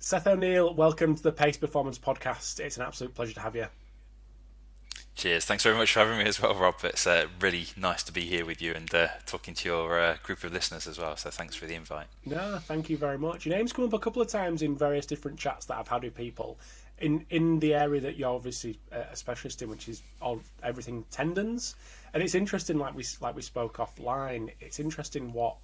Seth O'Neill, welcome to the Pacey Performance Podcast. It's an absolute pleasure to have you. Cheers. Thanks very much for having me as well, Rob. It's really nice to be here with you and talking to your group of listeners as well. So thanks for the invite. No, thank you very much. Your name's come up a couple of times in various different chats that I've had with people in the area that you're obviously a specialist in, which is everything tendons. And it's interesting, like we spoke offline. It's interesting what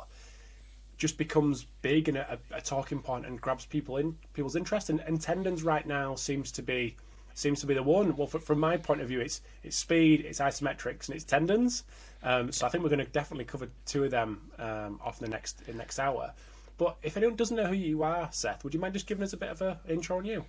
just becomes big and a talking point and grabs people's interest. And tendons right now seems to be the one. Well, from my point of view, it's speed, it's isometrics, and it's tendons. So I think we're going to definitely cover two of them off in the next hour. But if anyone doesn't know who you are, Seth, would you mind just giving us a bit of an intro on you?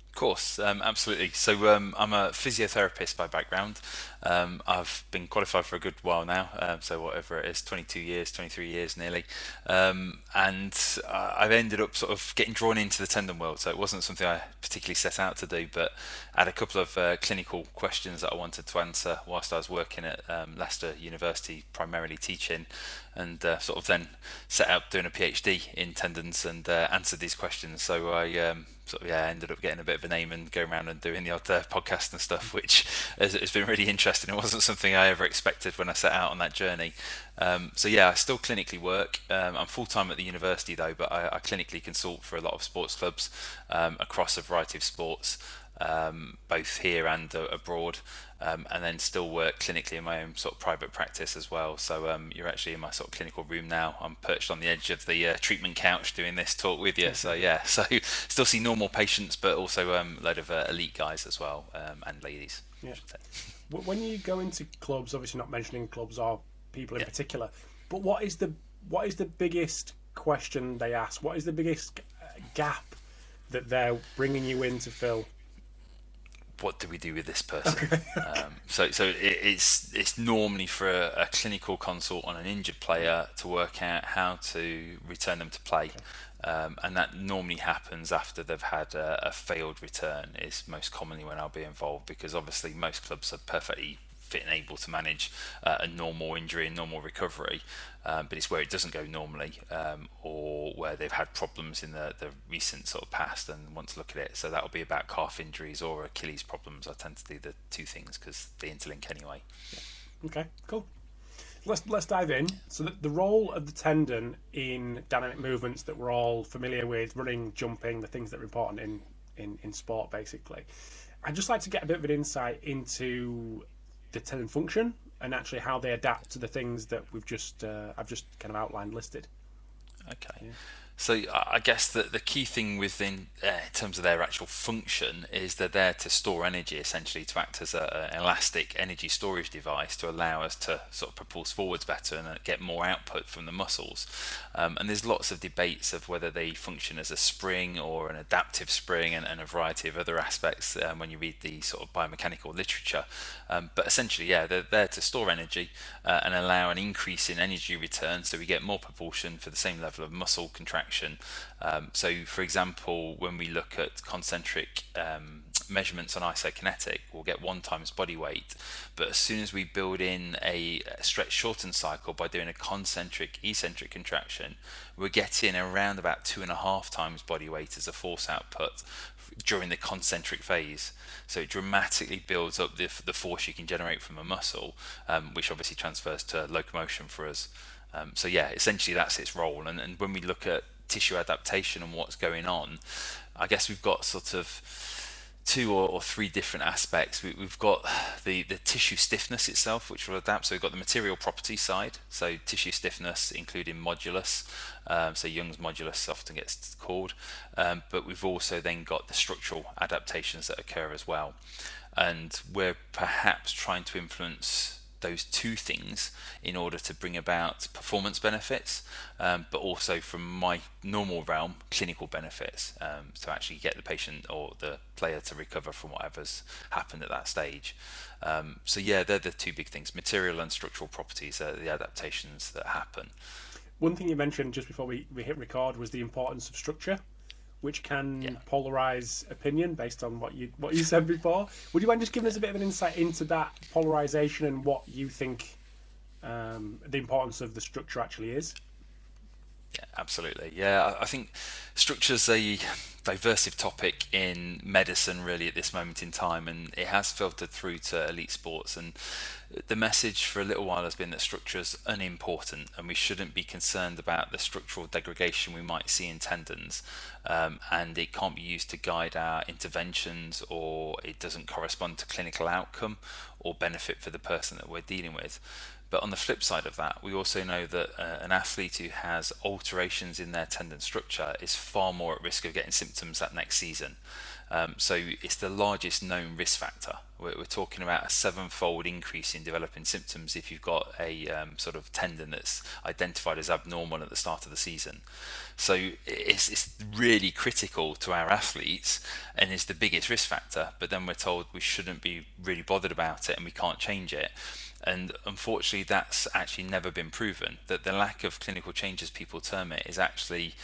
Of course, absolutely. So I'm a physiotherapist by background. I've been qualified for a good while now, so whatever it is, 22 years, 23 years nearly. And I've ended up sort of getting drawn into the tendon world. So it wasn't something I particularly set out to do, but I had a couple of clinical questions that I wanted to answer whilst I was working at Leicester University, primarily teaching, and sort of then set out doing a PhD in tendons and answered these questions. So I ended up getting a bit of a name and going around and doing the odd podcast and stuff, which has been really interesting. It wasn't something I ever expected when I set out on that journey. I still clinically work. I'm full-time at the university though, but I clinically consult for a lot of sports clubs across a variety of sports, both here and abroad, and then still work clinically in my own sort of private practice as well. So you're actually in my sort of clinical room now. I'm perched on the edge of the treatment couch doing this talk with you. So still see normal patients, but also a load of elite guys as well, and ladies. Yeah. When you go into clubs, obviously not mentioning clubs or people in particular, but what is the biggest question they ask? What is the biggest gap that they're bringing you in to fill? What do we do with this person? It's normally for a clinical consult on an injured player to work out how to return them to play. And that normally happens after they've had a failed return, is most commonly when I'll be involved, because obviously most clubs are perfectly fit and able to manage a normal injury and normal recovery, but it's where it doesn't go normally, or where they've had problems in the recent sort of past and want to look at it. So that'll be about calf injuries or Achilles problems. I tend to do the two things because they interlink anyway. Okay, cool. Let's dive in. So the role of the tendon in dynamic movements that we're all familiar with, running, jumping, the things that are important in sport, basically. I'd just like to get a bit of an insight into the tendon function and actually how they adapt to the things that I've just kind of outlined, listed. Okay. Yeah. So I guess that the key thing within in terms of their actual function is they're there to store energy, essentially to act as an elastic energy storage device to allow us to sort of propulse forwards better and get more output from the muscles. And there's lots of debates of whether they function as a spring or an adaptive spring, and a variety of other aspects when you read the sort of biomechanical literature. But essentially, they're there to store energy and allow an increase in energy return, so we get more propulsion for the same level of muscle contraction. So for example, when we look at concentric measurements on isokinetic, we'll get 1 times body weight, but as soon as we build in a stretch shorten cycle by doing a concentric eccentric contraction, we're getting around about 2.5 times body weight as a force output during the concentric phase. So it dramatically builds up the force you can generate from a muscle, which obviously transfers to locomotion for us. Essentially that's its role. And when we look at tissue adaptation and what's going on, I guess we've got sort of 2 or 3 different aspects. We've got the tissue stiffness itself, which will adapt. So we've got the material property side, so tissue stiffness including modulus, so Young's modulus often gets called, but we've also then got the structural adaptations that occur as well, and we're perhaps trying to influence those 2 things in order to bring about performance benefits, but also from my normal realm, clinical benefits, to actually get the patient or the player to recover from whatever's happened at that stage. They're the 2 big things: material and structural properties are the adaptations that happen. One thing you mentioned just before we hit record was the importance of structure, which can polarize opinion based on what you said before. Would you mind just giving us a bit of an insight into that polarization and what you think the importance of the structure actually is? Yeah, absolutely. Yeah, I think structure's a diversive topic in medicine really at this moment in time, and it has filtered through to elite sports. And the message for a little while has been that structure is unimportant, and we shouldn't be concerned about the structural degradation we might see in tendons, and it can't be used to guide our interventions, or it doesn't correspond to clinical outcome or benefit for the person that we're dealing with. But on the flip side of that, we also know that an athlete who has alterations in their tendon structure is far more at risk of getting symptoms that next season. So it's the largest known risk factor. We're talking about a sevenfold increase in developing symptoms if you've got a sort of tendon that's identified as abnormal at the start of the season. So it's really critical to our athletes and is the biggest risk factor. But then we're told we shouldn't be really bothered about it and we can't change it. And unfortunately, that's actually never been proven. That the lack of clinical change, as people term it, is actually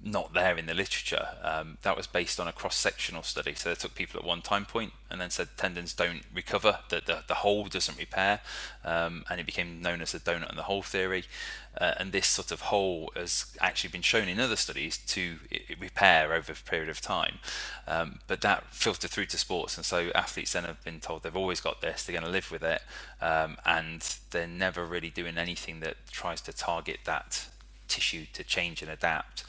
not there in the literature. That was based on a cross-sectional study. So they took people at one time point and then said tendons don't recover, that the whole doesn't repair, and it became known as the donut and the hole theory. And this sort of hole has actually been shown in other studies to repair over a period of time. But that filtered through to sports, and so athletes then have been told they've always got this, they're going to live with it, and they're never really doing anything that tries to target that tissue to change and adapt.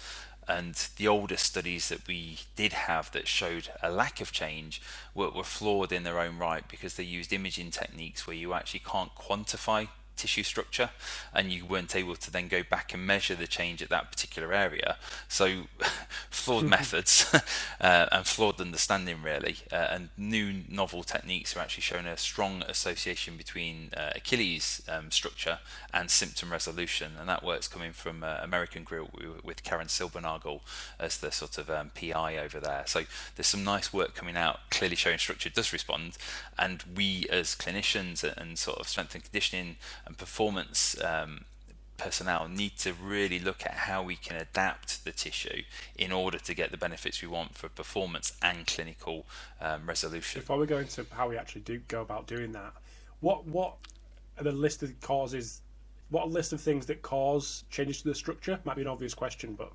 And the older studies that we did have that showed a lack of change were flawed in their own right, because they used imaging techniques where you actually can't quantify tissue structure, and you weren't able to then go back and measure the change at that particular area. So flawed methods and flawed understanding really, and new novel techniques are actually showing a strong association between Achilles structure and symptom resolution, and that work's coming from American group with Karen Silbernagel as the sort of PI over there. So there's some nice work coming out clearly showing structure does respond, and we as clinicians and sort of strength and conditioning and performance personnel need to really look at how we can adapt the tissue in order to get the benefits we want for performance and clinical resolution. Before we go into how we actually do go about doing that, what are the list of causes? What are list of things that cause changes to the structure? Might be an obvious question, but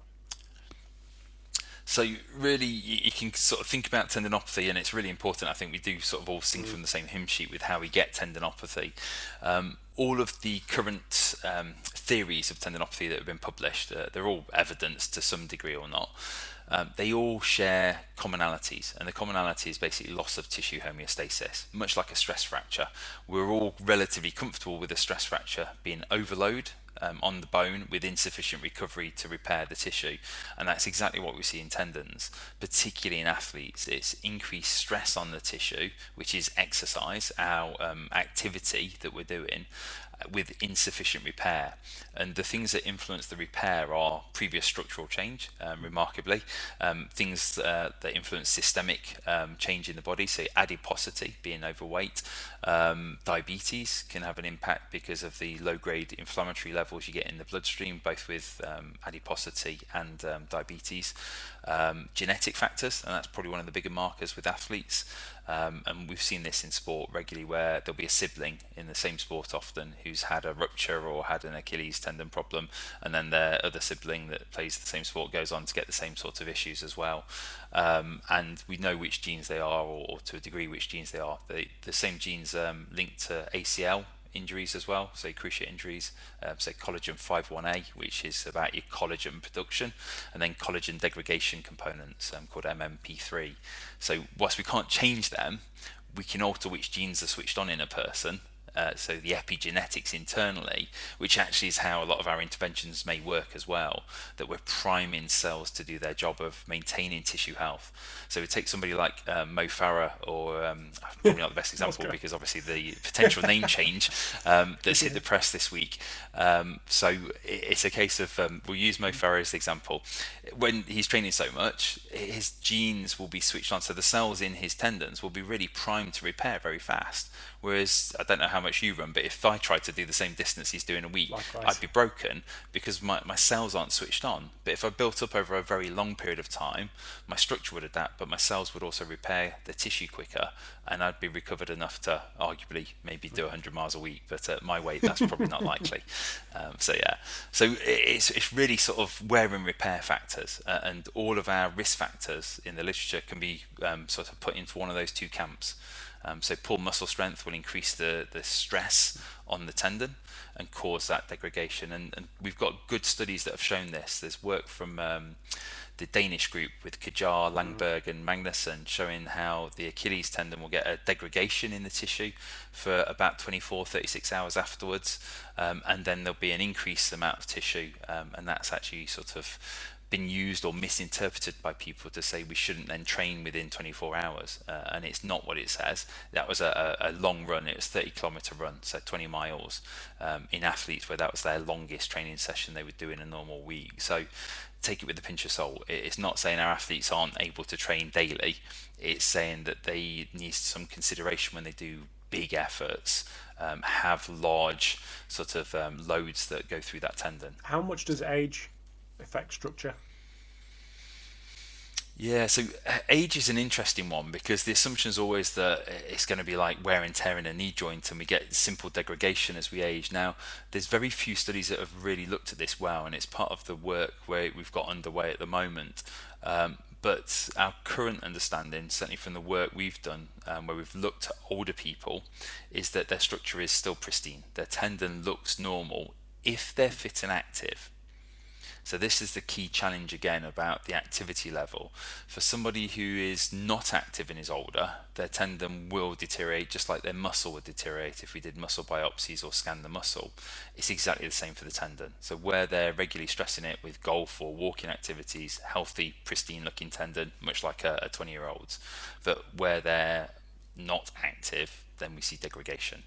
so really you can sort of think about tendinopathy, and it's really important. I think we do sort of all sing from the same hymn sheet with how we get tendinopathy. All of the current theories of tendinopathy that have been published, they're all evidenced to some degree or not. They all share commonalities, and the commonality is basically loss of tissue homeostasis, much like a stress fracture. We're all relatively comfortable with a stress fracture being overload on the bone with insufficient recovery to repair the tissue, and that's exactly what we see in tendons, particularly in athletes. It's increased stress on the tissue, which is exercise, our activity that we're doing, with insufficient repair. And the things that influence the repair are previous structural change, remarkably, things that influence systemic change in the body, so adiposity, being overweight. Diabetes can have an impact because of the low-grade inflammatory levels you get in the bloodstream, both with adiposity and diabetes. Genetic factors, and that's probably one of the bigger markers with athletes. And we've seen this in sport regularly, where there'll be a sibling in the same sport often who's had a rupture or had an Achilles tendon problem, and then their other sibling that plays the same sport goes on to get the same sort of issues as well. And we know which genes they are, or to a degree which genes they are. The same genes linked to ACL injuries as well, so cruciate injuries, say collagen 5-1A, which is about your collagen production, and then collagen degradation components called MMP3. So whilst we can't change them, we can alter which genes are switched on in a person. So the epigenetics internally, which actually is how a lot of our interventions may work as well, that we're priming cells to do their job of maintaining tissue health. So we take somebody like Mo Farah, or probably not the best example because obviously the potential name change that's hit the press this week. So it's a case of, we'll use Mo Farah as the example. When he's training so much, his genes will be switched on, so the cells in his tendons will be really primed to repair very fast. Whereas I don't know how how much you run, but if I tried to do the same distance he's doing a week, Likewise. I'd be broken because my cells aren't switched on. But if I built up over a very long period of time, my structure would adapt, but my cells would also repair the tissue quicker, and I'd be recovered enough to arguably maybe do 100 miles a week. But at my weight, that's probably not likely. So it's really sort of wear and repair factors, and all of our risk factors in the literature can be sort of put into one of those two camps. So poor muscle strength will increase the stress on the tendon and cause that degradation. And we've got good studies that have shown this. There's work from the Danish group with Kajar, Langberg and Magnussen showing how the Achilles tendon will get a degradation in the tissue for about 24-36 hours afterwards, and then there'll be an increased amount of tissue, and that's actually sort of been used or misinterpreted by people to say we shouldn't then train within 24 hours, and it's not what it says. That was a long run. It was 30-kilometer run, so 20 miles, in athletes where that was their longest training session they would do in a normal week. So take it with a pinch of salt. It's not saying our athletes aren't able to train daily. It's saying that they need some consideration when they do big efforts, have large sort of loads that go through that tendon. How much does age affect structure? Yeah, so age is an interesting one because the assumption is always that it's going to be like wear and tear in a knee joint and we get simple degradation as we age. Now, there's very few studies that have really looked at this well, and it's part of the work where we've got underway at the moment. But our current understanding, certainly from the work we've done, where we've looked at older people, is that their structure is still pristine. Their tendon looks normal if they're fit and active. So this is the key challenge again about the activity level. For somebody who is not active and is older, their tendon will deteriorate just like their muscle would deteriorate if we did muscle biopsies or scan the muscle. It's exactly the same for the tendon. So where they're regularly stressing it with golf or walking activities, healthy, pristine looking tendon, much like a 20-year-old's. But where they're not active, then we see degradation.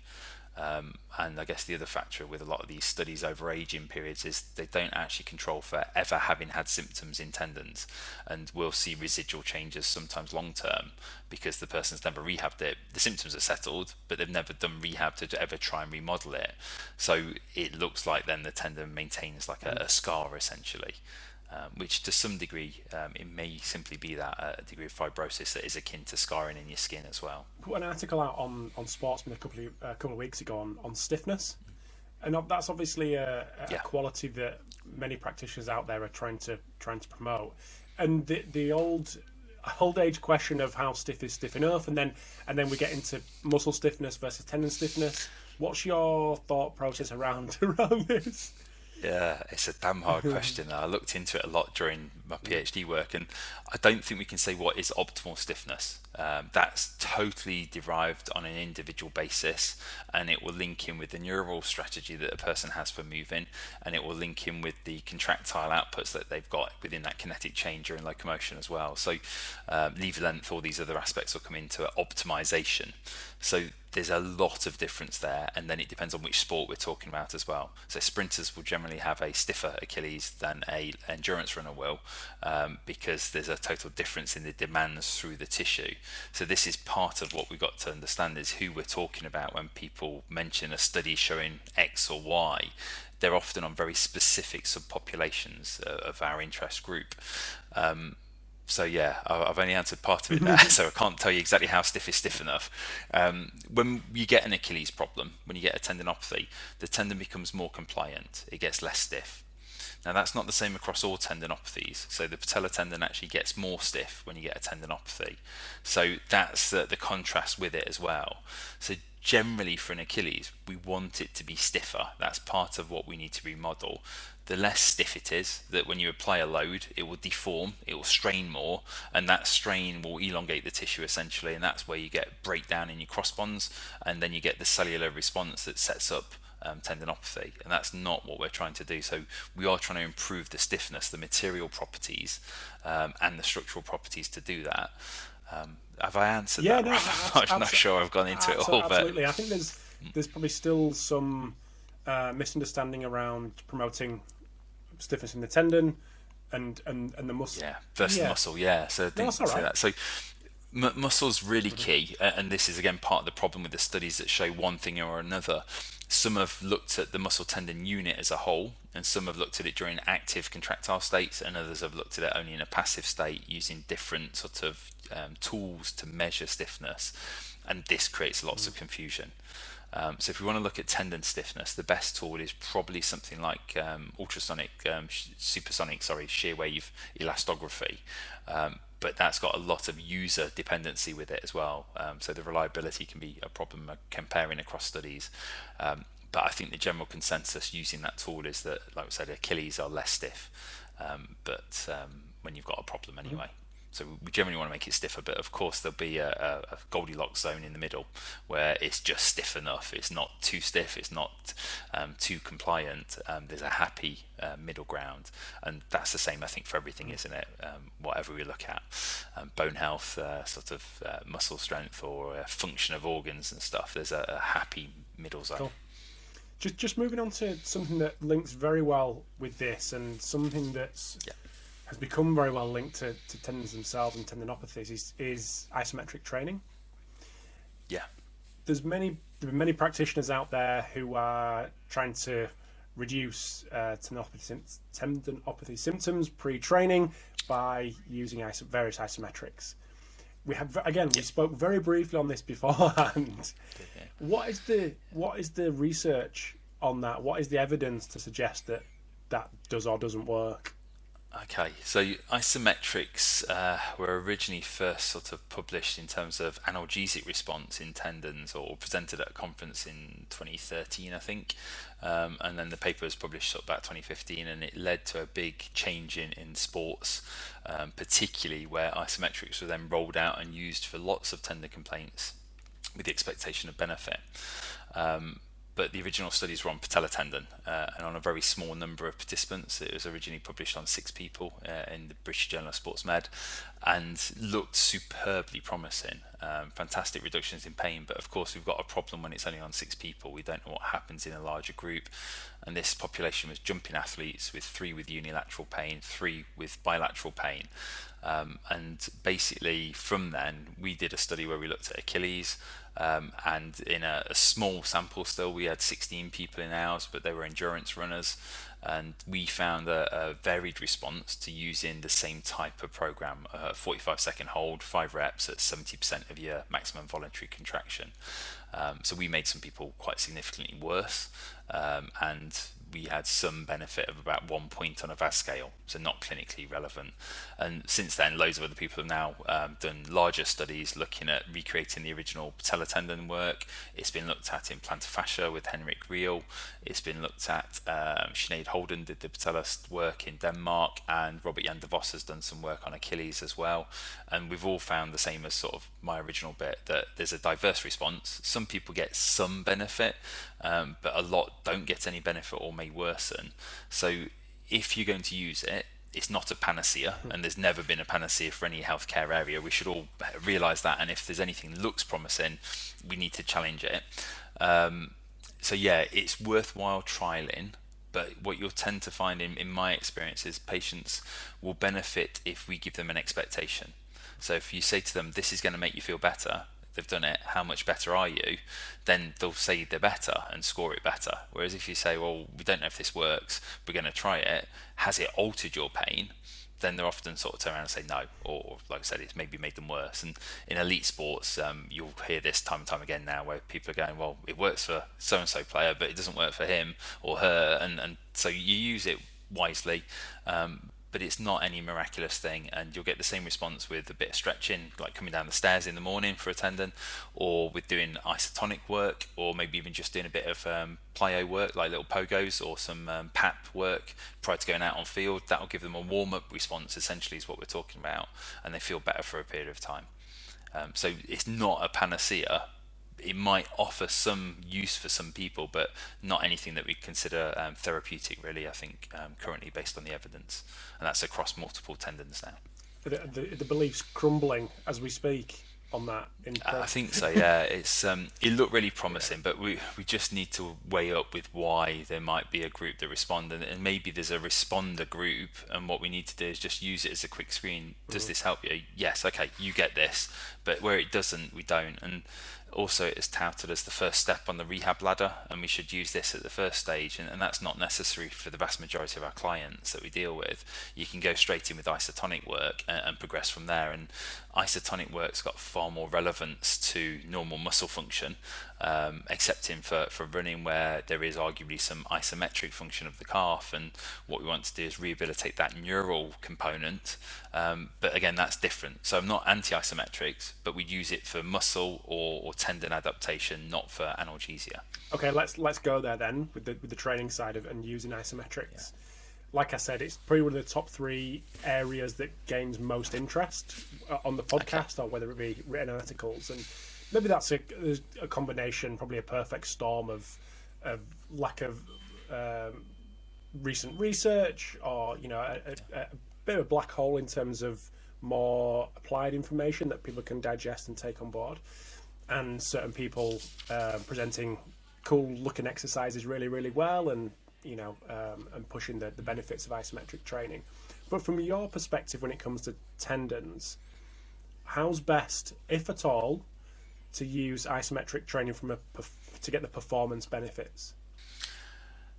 And I guess the other factor with a lot of these studies over aging periods is they don't actually control for ever having had symptoms in tendons, and we'll see residual changes sometimes long term because the person's never rehabbed it. The symptoms are settled, but they've never done rehab to ever try and remodel it. So it looks like then the tendon maintains like a scar essentially. Which to some degree, it may simply be that a degree of fibrosis that is akin to scarring in your skin as well. Put an article out on Sportsman a couple of weeks ago on stiffness, and that's obviously a quality that many practitioners out there are trying to promote. And the old age question of how stiff is stiff enough, and then we get into muscle stiffness versus tendon stiffness. What's your thought process around this? Yeah, it's a damn hard question. I looked into it a lot during my PhD work, and I don't think we can say what is optimal stiffness. That's totally derived on an individual basis, and it will link in with the neural strategy that a person has for moving, and it will link in with the contractile outputs that they've got within that kinetic chain during locomotion as well. So lever length, all these other aspects will come into optimization. So there's a lot of difference there, and then it depends on which sport we're talking about as well. So sprinters will generally have a stiffer Achilles than a endurance runner will, because there's a total difference in the demands through the tissue. So this is part of what we've got to understand is who we're talking about when people mention a study showing X or Y. They're often on very specific subpopulations of our interest group. So yeah, I've only answered part of it there, so I can't tell you exactly how stiff is stiff enough. When you get an Achilles problem, when you get a tendinopathy, the tendon becomes more compliant. It gets less stiff. Now that's not the same across all tendinopathies. So the patellar tendon actually gets more stiff when you get a tendinopathy. So that's the contrast with it as well. So generally for an Achilles, we want it to be stiffer. That's part of what we need to remodel. The less stiff it is, that when you apply a load, it will deform, it will strain more, and that strain will elongate the tissue essentially, and that's where you get breakdown in your cross bonds, and then you get the cellular response that sets up tendinopathy, and that's not what we're trying to do. So we are trying to improve the stiffness, the material properties, and the structural properties to do that. Have I answered that? No, I'm not sure I've gone into it all, absolutely. I think there's probably still some misunderstanding around promoting stiffness in the tendon and the muscle. Yeah, versus muscle. Yeah, so that's all right. that. So Muscle's really key, and this is again part of the problem with the studies that show one thing or another. Some have looked at the muscle tendon unit as a whole, and some have looked at it during active contractile states, and others have looked at it only in a passive state using different sort of tools to measure stiffness, and this creates lots of confusion. So if we want to look at tendon stiffness, the best tool is probably something like supersonic shear wave elastography. But that's got a lot of user dependency with it as well. So the reliability can be a problem comparing across studies. But I think the general consensus using that tool is that, like we said, Achilles are less stiff, but when you've got a problem anyway. So we generally want to make it stiffer, but of course there'll be a Goldilocks zone in the middle where it's just stiff enough. It's not too stiff, it's not too compliant. There's a happy middle ground, and that's the same I think for everything, isn't it? Whatever we look at, bone health, muscle strength, or function of organs and stuff, there's a happy middle zone. Cool. Just moving on to something that links very well with this, and something that's has become very well linked to tendons themselves and tendinopathies is isometric training. Yeah. There have been many practitioners out there who are trying to reduce tendinopathy symptoms pre-training by using various isometrics. We spoke very briefly on this beforehand. What is the research on that? What is the evidence to suggest that does or doesn't work? Okay, so isometrics were originally first sort of published in terms of analgesic response in tendons, or presented at a conference in 2013, I think, and then the paper was published about 2015, and it led to a big change in sports, particularly where isometrics were then rolled out and used for lots of tendon complaints with the expectation of benefit. But the original studies were on patellar tendon and on a very small number of participants. It was originally published on 6 people in the British Journal of Sports Med, and looked superbly promising. Fantastic reductions in pain, but of course we've got a problem when it's only on 6 people. We don't know what happens in a larger group, and this population was jumping athletes with 3 with unilateral pain, 3 with bilateral pain. And basically from then we did a study where we looked at Achilles, and in a small sample still, we had 16 people in ours, but they were endurance runners, and we found a varied response to using the same type of program, 45-second hold, 5 reps at 70% of your maximum voluntary contraction. So we made some people quite significantly worse, and we had some benefit of about 1 point on a VAS scale, so not clinically relevant. And since then, loads of other people have now done larger studies looking at recreating the original patellar tendon work. It's been looked at in plantar fascia with Henrik Reel. It's been looked at, Sinead Holden did the patellar work in Denmark, and Robert Jan de Vos has done some work on Achilles as well. And we've all found the same as sort of my original bit, that there's a diverse response. Some people get some benefit, but a lot don't get any benefit or may worsen. So if you're going to use it, it's not a panacea, and there's never been a panacea for any healthcare area. We should all realise that, and if there's anything that looks promising, we need to challenge it. So yeah, it's worthwhile trialing, but what you'll tend to find in my experience is patients will benefit if we give them an expectation. So if you say to them, this is going to make you feel better, they've done it, how much better are you? Then they'll say they're better and score it better. Whereas if you say, well, we don't know if this works, we're going to try it, has it altered your pain? Then they're often sort of turn around and say no, or like I said, it's maybe made them worse. And in elite sports, you'll hear this time and time again now, where people are going, well, it works for so-and-so player, but it doesn't work for him or her, and so you use it wisely, but it's not any miraculous thing, and you'll get the same response with a bit of stretching, like coming down the stairs in the morning for a tendon, or with doing isotonic work, or maybe even just doing a bit of plyo work, like little pogos, or some PAP work prior to going out on field. That'll give them a warm-up response, essentially, is what we're talking about, and they feel better for a period of time. So it's not a panacea. It might offer some use for some people, but not anything that we consider therapeutic, really, I think, currently, based on the evidence. And that's across multiple tendons now. The belief's crumbling as we speak on that? I think so, yeah. It's it looked really promising, but we just need to weigh up with why there might be a group that respond, and maybe there's a responder group, and what we need to do is just use it as a quick screen. Does this help you? Yes, okay, you get this, but where it doesn't, we don't. And also, it's touted as the first step on the rehab ladder, and we should use this at the first stage, and that's not necessary for the vast majority of our clients that we deal with. You can go straight in with isotonic work and progress from there, and isotonic work's got far more relevance to normal muscle function, excepting for running, where there is arguably some isometric function of the calf, and what we want to do is rehabilitate that neural component, but again, that's different. So I'm not anti-isometrics, but we use it for muscle or tendon adaptation, not for analgesia. Okay, let's go there then with the training side of and using isometrics. Yeah. Like I said, it's probably one of the top 3 areas that gains most interest on the podcast, or whether it be written articles, and maybe that's a combination, probably a perfect storm of lack of recent research, or a bit of a black hole in terms of more applied information that people can digest and take on board, and certain people presenting cool looking exercises really, really well, and and pushing the benefits of isometric training. But from your perspective, when it comes to tendons, how's best, if at all, to use isometric training to get the performance benefits?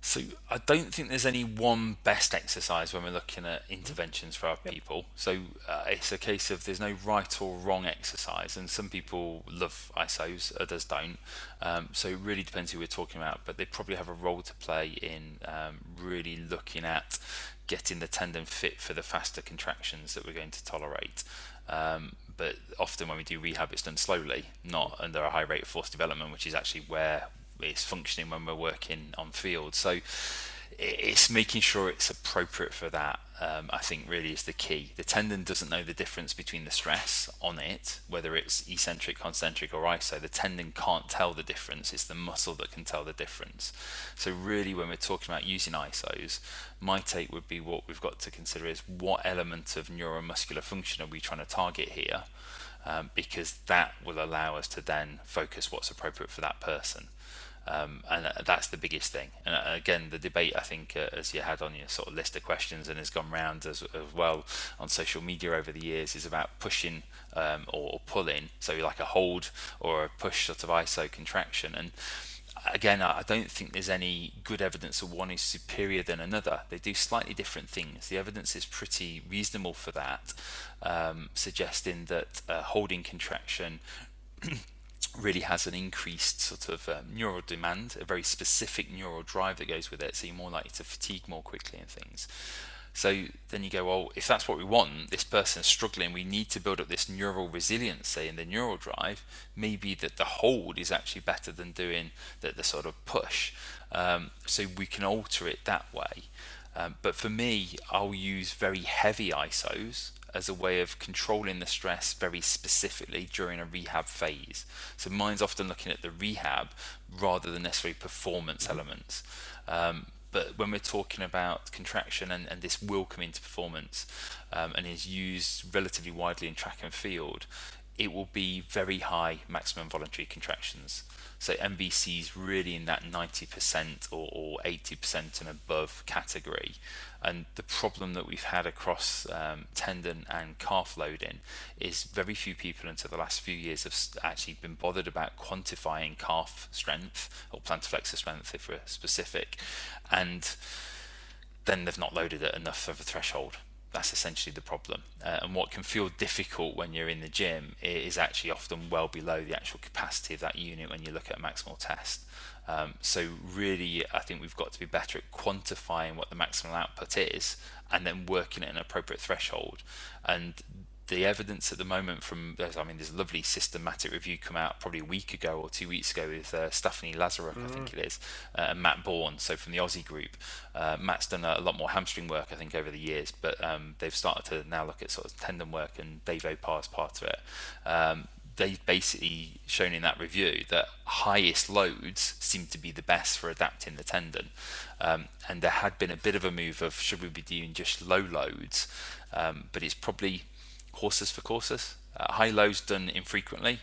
So I don't think there's any one best exercise when we're looking at interventions for our people. So it's a case of there's no right or wrong exercise, and some people love isos, others don't. So it really depends who we're talking about, but they probably have a role to play in really looking at getting the tendon fit for the faster contractions that we're going to tolerate. But often when we do rehab, it's done slowly, not under a high rate of force development, which is actually where it's functioning when we're working on field. So it's making sure it's appropriate for that, I think really is the key. The tendon doesn't know the difference between the stress on it, whether it's eccentric, concentric or iso. The tendon can't tell the difference. It's the muscle that can tell the difference. So really, when we're talking about using isos, my take would be what we've got to consider is what element of neuromuscular function are we trying to target here, because that will allow us to then focus what's appropriate for that person. And that's the biggest thing. And again, the debate, I think, as you had on your sort of list of questions and has gone round as well on social media over the years, is about pushing or pulling. So like a hold or a push sort of iso contraction. And again, I don't think there's any good evidence that one is superior than another. They do slightly different things. The evidence is pretty reasonable for that, suggesting that holding contraction really has an increased sort of neural demand, a very specific neural drive that goes with it, so you're more likely to fatigue more quickly and things. So then you go, well, if that's what we want, this person's struggling, we need to build up this neural resiliency and the neural drive, maybe that the hold is actually better than doing the sort of push. So we can alter it that way. But for me, I'll use very heavy isos as a way of controlling the stress very specifically during a rehab phase. So mine's often looking at the rehab rather than necessarily performance elements. But when we're talking about contraction, and this will come into performance and is used relatively widely in track and field, it will be very high maximum voluntary contractions. So MVC's really in that 90% or 80% and above category. And the problem that we've had across tendon and calf loading is very few people until the last few years have actually been bothered about quantifying calf strength or plantar flexor strength if we're specific, and then they've not loaded it enough of a threshold. That's essentially the problem. And what can feel difficult when you're in the gym is actually often well below the actual capacity of that unit when you look at a maximal test. So really, I think we've got to be better at quantifying what the maximal output is and then working at an appropriate threshold. And the evidence at the moment from, there's a lovely systematic review come out probably a week ago or 2 weeks ago with Stephanie Lazaruk, I think it is, and Matt Bourne, so from the Aussie group. Matt's done a lot more hamstring work, I think, over the years, but they've started to now look at sort of tendon work, and Dave Opar's part of it. They've basically shown in that review that highest loads seem to be the best for adapting the tendon. And there had been a bit of a move of should we be doing just low loads, but it's probably horses for courses. High loads done infrequently,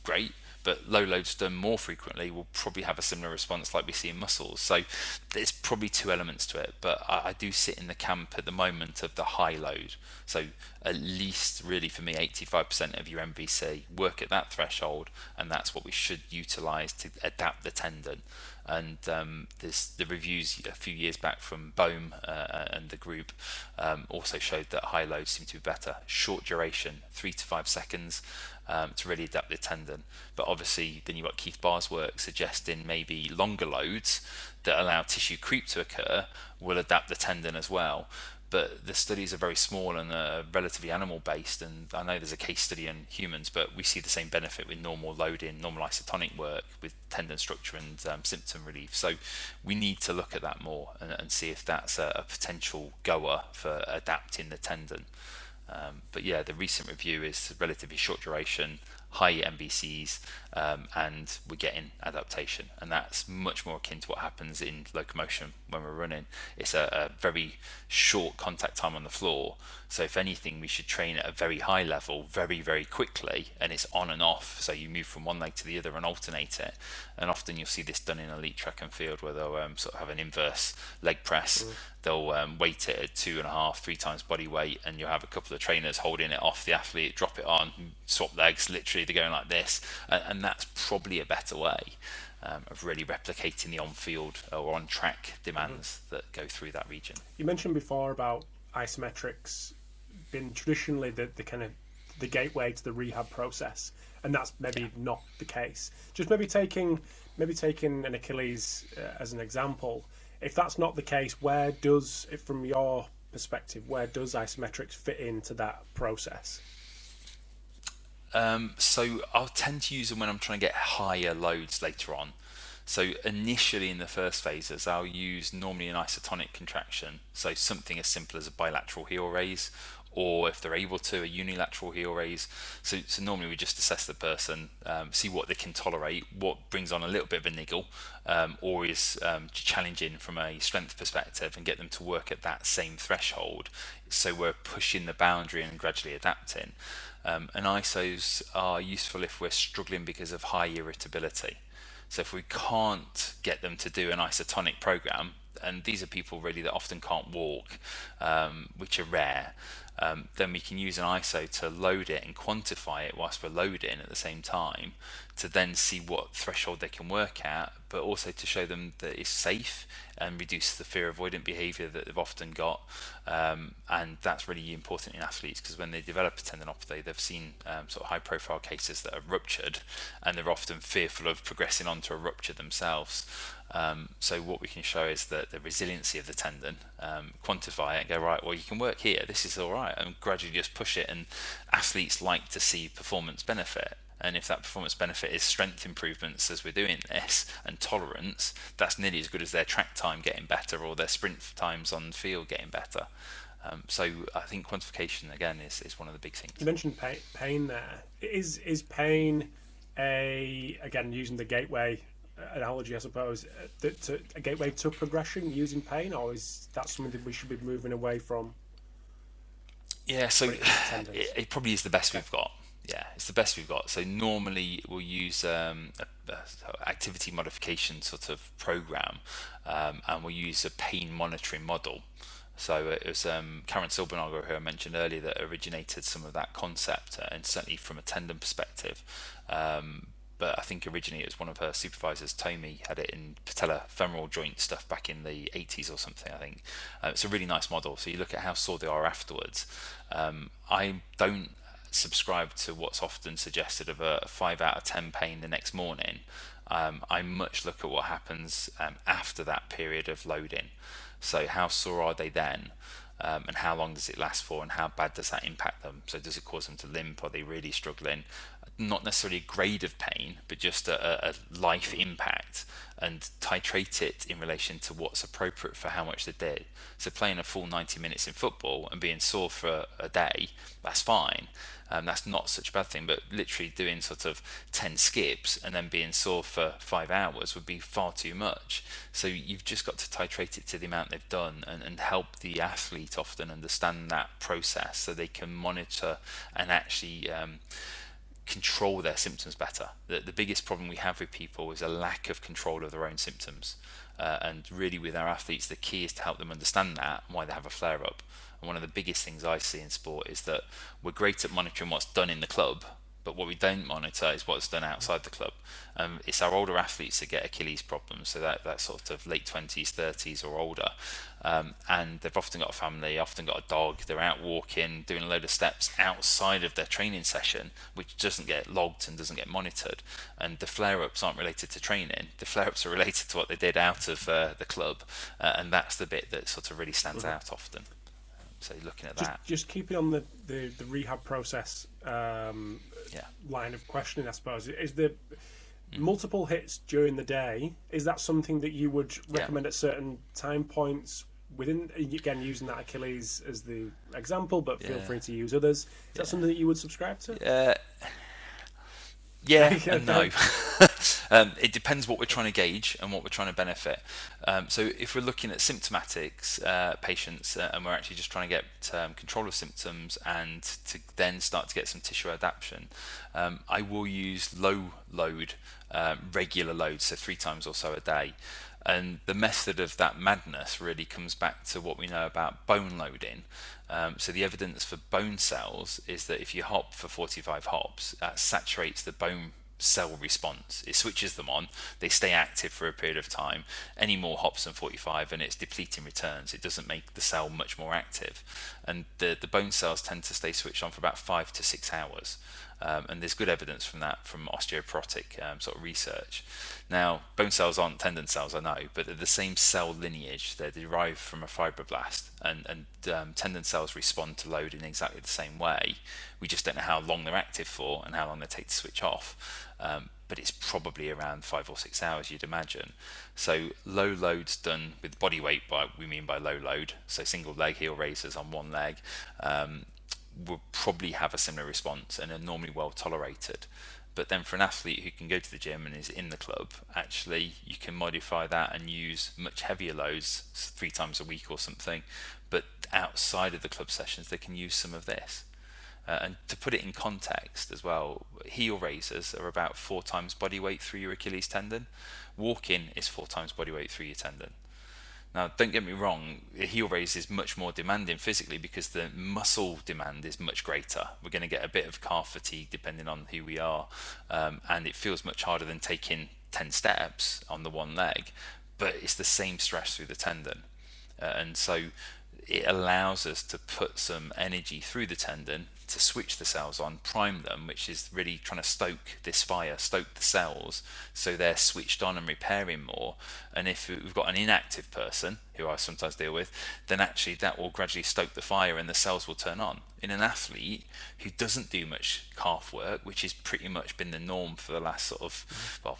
great, but low loads done more frequently will probably have a similar response like we see in muscles. So there's probably two elements to it, but I do sit in the camp at the moment of the high load. So at least really for me 85% of your MVC work at that threshold, and that's what we should utilize to adapt the tendon. And there's the reviews a few years back from Bohm and the group also showed that high loads seem to be better. Short duration, 3 to 5 seconds, to really adapt the tendon. But obviously then you've got Keith Barr's work suggesting maybe longer loads that allow tissue creep to occur will adapt the tendon as well. But the studies are very small and relatively animal based, and I know there's a case study in humans, but we see the same benefit with normal loading, normal isotonic work with tendon structure and symptom relief. So we need to look at that more and see if that's a potential goer for adapting the tendon. But yeah, the recent review is relatively short duration, high MVCs, and we're getting adaptation, and that's much more akin to what happens in locomotion when we're running. It's a very short contact time on the floor, so if anything we should train at a very high level very, very quickly, and it's on and off, so you move from one leg to the other and alternate it. And often you'll see this done in elite track and field where they'll sort of have an inverse leg press. They'll weight it at 2.5, 3 times body weight, and you'll have a couple of trainers holding it off the athlete, drop it on, swap legs, literally they're going like this, and that's probably a better way of really replicating the on-field or on-track demands that go through that region. You mentioned before about isometrics being traditionally the kind of the gateway to the rehab process, and that's maybe not the case. Just maybe taking an Achilles as an example. If that's not the case, where does, from your perspective, where does isometrics fit into that process? So I'll tend to use them when I'm trying to get higher loads later on. So initially in the first phases, I'll use normally an isotonic contraction, so something as simple as a bilateral heel raise, or if they're able to, a unilateral heel raise. So normally we just assess the person, see what they can tolerate, what brings on a little bit of a niggle, or is challenging from a strength perspective, and get them to work at that same threshold. So we're pushing the boundary and gradually adapting. And ISOs are useful if we're struggling because of high irritability. So if we can't get them to do an isotonic program, and these are people really that often can't walk, which are rare, then we can use an ISO to load it and quantify it whilst we're loading at the same time, to then see what threshold they can work at, but also to show them that it's safe and reduce the fear avoidant behaviour that they've often got. And that's really important in athletes, because when they develop a tendinopathy, they've seen sort of high profile cases that are ruptured, and they're often fearful of progressing on to a rupture themselves. So what we can show is that the resiliency of the tendon, quantify it and go, right, well, you can work here, this is all right, and gradually just push it. And athletes like to see performance benefit. And if that performance benefit is strength improvements as we're doing this, and tolerance, that's nearly as good as their track time getting better or their sprint times on field getting better. So I think quantification, again, is one of the big things. You mentioned pain there. Is pain again, using the gateway analogy, I suppose, a gateway to progression using pain, or is that something that we should be moving away from? Yeah, so it probably is the best we've got. Yeah, it's the best we've got. So normally we'll use a activity modification sort of program, and we'll use a pain monitoring model. So it was Karen Silbernager, who I mentioned earlier, that originated some of that concept, and certainly from a tendon perspective. But I think originally it was one of her supervisors, Tommy, had it in patellar femoral joint stuff back in the 80s or something, I think. It's a really nice model. So you look at how sore they are afterwards. I don't subscribe to what's often suggested of a 5 out of 10 pain the next morning. I much look at what happens after that period of loading. So how sore are they then? And how long does it last for, and how bad does that impact them? So does it cause them to limp? Are they really struggling? Not necessarily a grade of pain, but just a life impact, and titrate it in relation to what's appropriate for how much they did. So playing a full 90 minutes in football and being sore for a day, that's fine. That's not such a bad thing, but literally doing sort of 10 skips and then being sore for 5 hours would be far too much. So you've just got to titrate it to the amount they've done, and help the athlete often understand that process so they can monitor and actually control their symptoms better. The biggest problem we have with people is a lack of control of their own symptoms. And really with our athletes, the key is to help them understand that and why they have a flare up. And one of the biggest things I see in sport is that we're great at monitoring what's done in the club, but what we don't monitor is what's done outside the club. It's our older athletes that get Achilles problems, so that sort of late 20s, 30s or older. And they've often got a family, often got a dog, they're out walking, doing a load of steps outside of their training session, which doesn't get logged and doesn't get monitored. And the flare-ups aren't related to training, the flare-ups are related to what they did out of the club, and that's the bit that sort of really stands out often. So looking at that. Just keeping on the rehab process line of questioning, I suppose, is the multiple hits during the day, is that something that you would recommend at certain time points within, again, using that Achilles as the example, but feel free to use others? Is that something that you would subscribe to? Yeah and no. It depends what we're trying to gauge and what we're trying to benefit. So if we're looking at symptomatics patients and we're actually just trying to get control of symptoms and to then start to get some tissue adaptation, I will use low load, regular loads, so 3 times or so a day. And the method of that madness really comes back to what we know about bone loading. So the evidence for bone cells is that if you hop for 45 hops, that saturates the bone cell response. It switches them on, they stay active for a period of time. Any more hops than 45 and it's depleting returns. It doesn't make the cell much more active. And the bone cells tend to stay switched on for about 5 to 6 hours. And there's good evidence from that from osteoporotic sort of research. Now, bone cells aren't tendon cells, I know, but they're the same cell lineage. They're derived from a fibroblast, and tendon cells respond to load in exactly the same way. We just don't know how long they're active for and how long they take to switch off. But it's probably around 5 or 6 hours, you'd imagine. So low loads done with body weight, we mean by low load, so single leg heel raises on one leg, will probably have a similar response and are normally well tolerated. But then for an athlete who can go to the gym and is in the club, actually you can modify that and use much heavier loads 3 times a week or something, but outside of the club sessions they can use some of this. And to put it in context as well, heel raises are about 4 times body weight through your Achilles tendon. Walking is 4 times body weight through your tendon. Now, don't get me wrong, a heel raise is much more demanding physically because the muscle demand is much greater. We're going to get a bit of calf fatigue depending on who we are, and it feels much harder than taking 10 steps on the one leg, but it's the same stress through the tendon. And so it allows us to put some energy through the tendon to switch the cells on, prime them, which is really trying to stoke this fire, stoke the cells so they're switched on and repairing more. And if we've got an inactive person, who I sometimes deal with, then actually that will gradually stoke the fire and the cells will turn on. In an athlete who doesn't do much calf work, which has pretty much been the norm for the last sort of,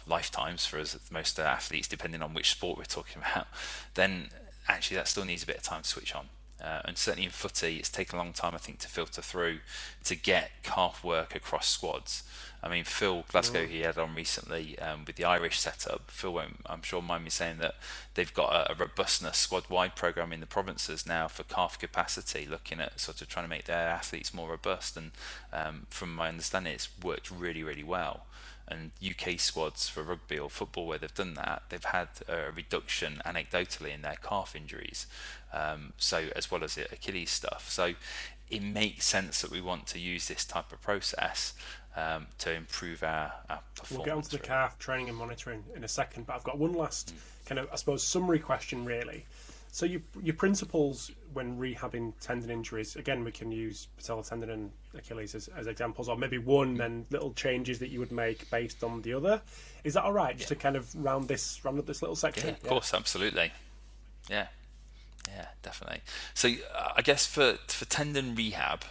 lifetimes for us, most athletes, depending on which sport we're talking about, then actually that still needs a bit of time to switch on. And certainly in footy, it's taken a long time, I think, to filter through to get calf work across squads. I mean, Phil Glasgow, he had on recently with the Irish setup. Phil won't, I'm sure, mind me saying that they've got a robustness squad-wide program in the provinces now for calf capacity, looking at sort of trying to make their athletes more robust. And from my understanding, it's worked really, really well. And UK squads for rugby or football where they've done that, they've had a reduction anecdotally in their calf injuries, so as well as the Achilles stuff. So it makes sense that we want to use this type of process to improve our performance. We'll get onto the calf training and monitoring in a second, but I've got one last kind of, I suppose, summary question really. So your principles when rehabbing tendon injuries, again, we can use patellar tendon and Achilles as examples, or maybe one, then little changes that you would make based on the other. Is that all right? Just to kind of round up this little section? Yeah, of course, absolutely. Yeah, definitely. So I guess for tendon rehab,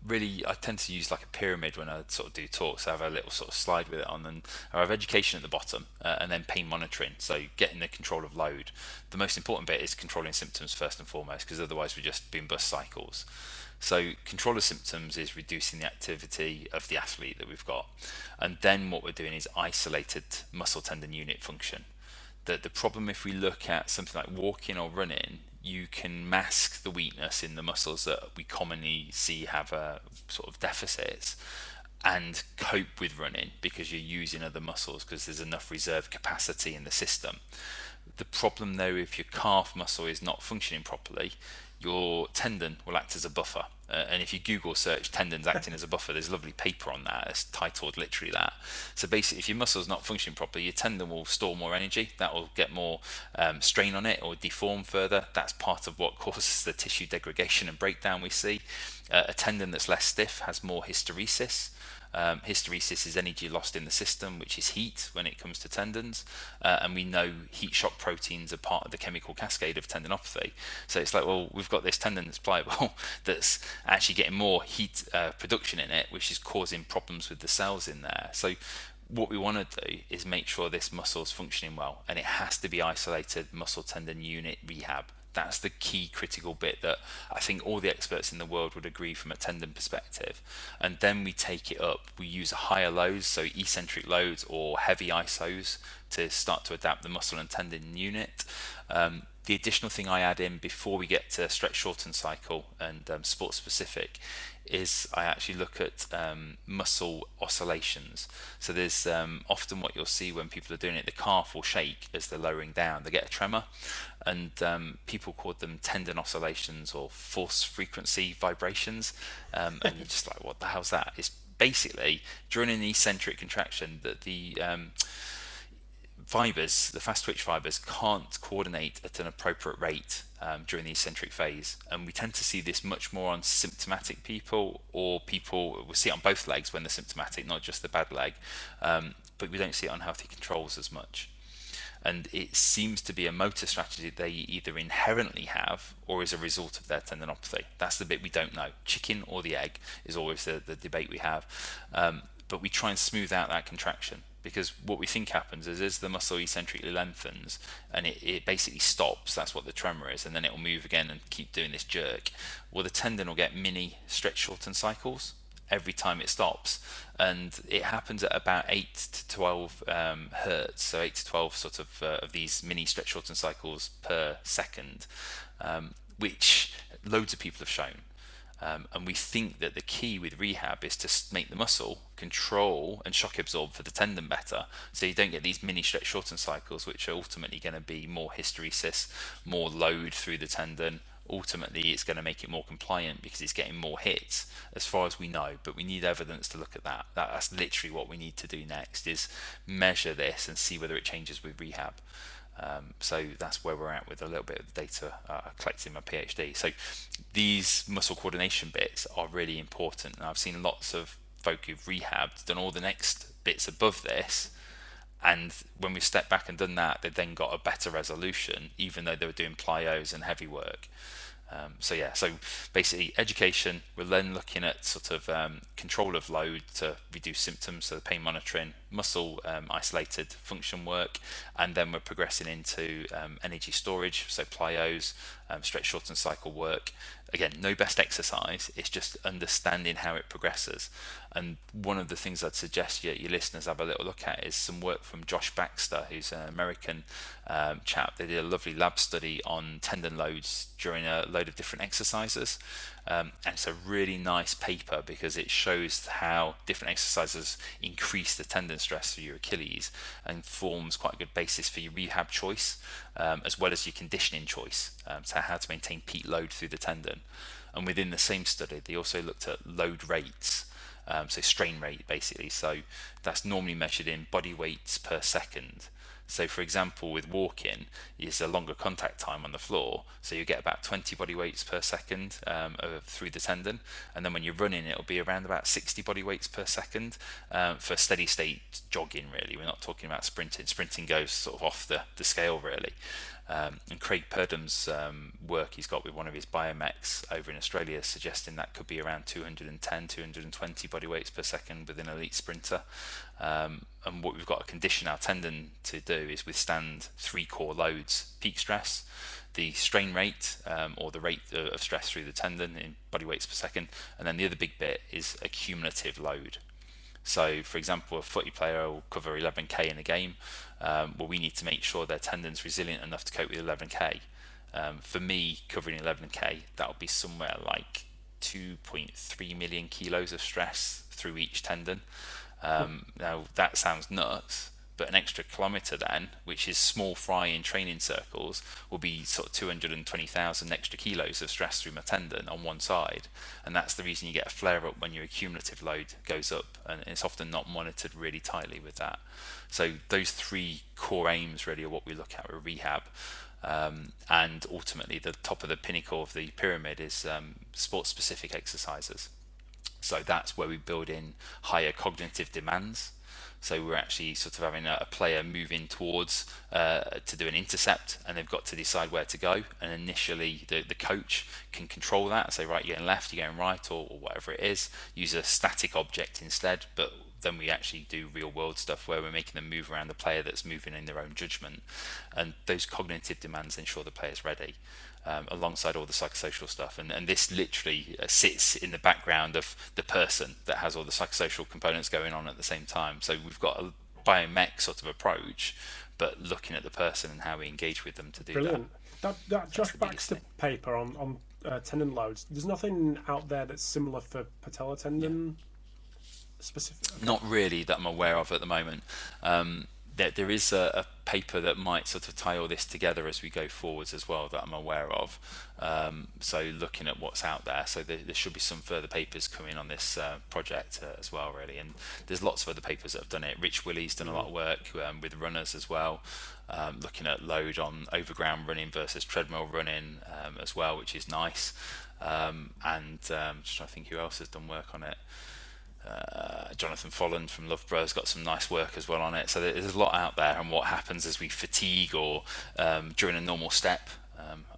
really I tend to use like a pyramid when I sort of do talks. I have a little sort of slide with it on, and I have education at the bottom, and then pain monitoring, so getting the control of load. The most important bit is controlling symptoms first and foremost, because otherwise we're just being bus cycles. So control of symptoms is reducing the activity of the athlete that we've got. And then what we're doing is isolated muscle tendon unit function. The problem, if we look at something like walking or running, you can mask the weakness in the muscles that we commonly see have a sort of deficits, and cope with running because you're using other muscles because there's enough reserve capacity in the system. The problem though, if your calf muscle is not functioning properly, your tendon will act as a buffer. And if you Google search tendons acting as a buffer, there's a lovely paper on that. It's titled literally that. So basically, if your muscle's not functioning properly, your tendon will store more energy. That will get more strain on it or deform further. That's part of what causes the tissue degradation and breakdown we see. A tendon that's less stiff has more hysteresis. Hysteresis is energy lost in the system, which is heat when it comes to tendons, and we know heat shock proteins are part of the chemical cascade of tendinopathy. So it's like, well, we've got this tendon that's pliable that's actually getting more heat production in it, which is causing problems with the cells in there. So what we want to do is make sure this muscle is functioning well, and it has to be isolated muscle tendon unit rehab. That's the key critical bit that I think all the experts in the world would agree from a tendon perspective. And then we take it up. We use higher loads, so eccentric loads or heavy isos, to start to adapt the muscle and tendon unit. The additional thing I add in before we get to stretch, shorten cycle and sport specific is I actually look at muscle oscillations. So there's often what you'll see when people are doing it, the calf will shake as they're lowering down. They get a tremor, and people call them tendon oscillations or force frequency vibrations. And you're just like, what the hell's that? It's basically during an eccentric contraction that the fibers, the fast twitch fibers, can't coordinate at an appropriate rate during the eccentric phase, and we tend to see this much more on symptomatic people, or people we see it on both legs when they're symptomatic, not just the bad leg, but we don't see it on healthy controls as much. And it seems to be a motor strategy they either inherently have or is a result of their tendinopathy. That's the bit we don't know. Chicken or the egg is always the debate we have. But we try and smooth out that contraction, because what we think happens is as the muscle eccentrically lengthens and it basically stops, that's what the tremor is, and then it will move again and keep doing this jerk. Well, the tendon will get mini stretch shorten cycles every time it stops, and it happens at about 8 to 12 hertz, so 8 to 12 sort of these mini stretch shorten cycles per second, which loads of people have shown. And we think that the key with rehab is to make the muscle control and shock absorb for the tendon better, so you don't get these mini stretch shorten cycles, which are ultimately going to be more hysteresis, more load through the tendon. Ultimately, it's going to make it more compliant because it's getting more hits, as far as we know. But we need evidence to look at that. That's literally what we need to do next, is measure this and see whether it changes with rehab. So that's where we're at with a little bit of the data I collected in my PhD. So these muscle coordination bits are really important, and I've seen lots of folk who've rehabbed, done all the next bits above this, and when we stepped back and done that, they then got a better resolution, even though they were doing plyos and heavy work. So basically education, we're then looking at sort of control of load to reduce symptoms, so the pain monitoring, muscle isolated function work, and then we're progressing into energy storage, so plyos, stretch shorten cycle work. Again, no best exercise, it's just understanding how it progresses. And one of the things I'd suggest your listeners have a little look at is some work from Josh Baxter, who's an American chap. They did a lovely lab study on tendon loads during a load of different exercises. And it's a really nice paper because it shows how different exercises increase the tendon stress for your Achilles, and forms quite a good basis for your rehab choice, as well as your conditioning choice, so how to maintain peak load through the tendon. And within the same study, they also looked at load rates, so strain rate basically. So that's normally measured in body weights per second. So for example, with walking, it's a longer contact time on the floor, so you get about 20 body weights per second through the tendon, and then when you're running, it'll be around about 60 body weights per second for steady state jogging. Really, we're not talking about sprinting goes sort of off the scale really. And Craig Purdham's work he's got with one of his biomechs over in Australia, suggesting that could be around 210, 220 body weights per second with an elite sprinter. And what we've got to condition our tendon to do is withstand 3 core loads: peak stress, the strain rate, or the rate of stress through the tendon in body weights per second, and then the other big bit is a cumulative load. So, for example, a footy player will cover 11k in a game. Well, we need to make sure their tendon's resilient enough to cope with 11k. For me, covering 11k, that would be somewhere like 2.3 million kilos of stress through each tendon. Now, that sounds nuts, but an extra kilometre then, which is small fry in training circles, will be sort of 220,000 extra kilos of stress through my tendon on one side. And that's the reason you get a flare up when your accumulative load goes up, and it's often not monitored really tightly with that. So those 3 core aims really are what we look at with rehab. And ultimately the top of the pinnacle of the pyramid is sports specific exercises. So that's where we build in higher cognitive demands. So we're actually sort of having a player move in towards to do an intercept, and they've got to decide where to go. And initially the coach can control that, say, right, you're going left, you're going right, or whatever it is. Use a static object instead, but then we actually do real world stuff where we're making them move around the player that's moving in their own judgment. And those cognitive demands ensure the player's ready. Alongside all the psychosocial stuff, and this literally sits in the background of the person that has all the psychosocial components going on at the same time. So we've got a biomech sort of approach, but looking at the person and how we engage with them to do Brilliant. That Josh the biggest Baxter thing. paper on tendon loads, there's nothing out there that's similar for patellar tendon specific? Not really that I'm aware of at the moment. There is a paper that might sort of tie all this together as we go forwards as well that I'm aware of. So looking at what's out there, so there should be some further papers coming on this project as well, really. And there's lots of other papers that have done it. Rich Willie's done a lot of work with runners as well, looking at load on overground running versus treadmill running as well, which is nice. And just trying to think who else has done work on it. Jonathan Folland from Loughborough has got some nice work as well on it. So there's a lot out there, and what happens as we fatigue or during a normal step.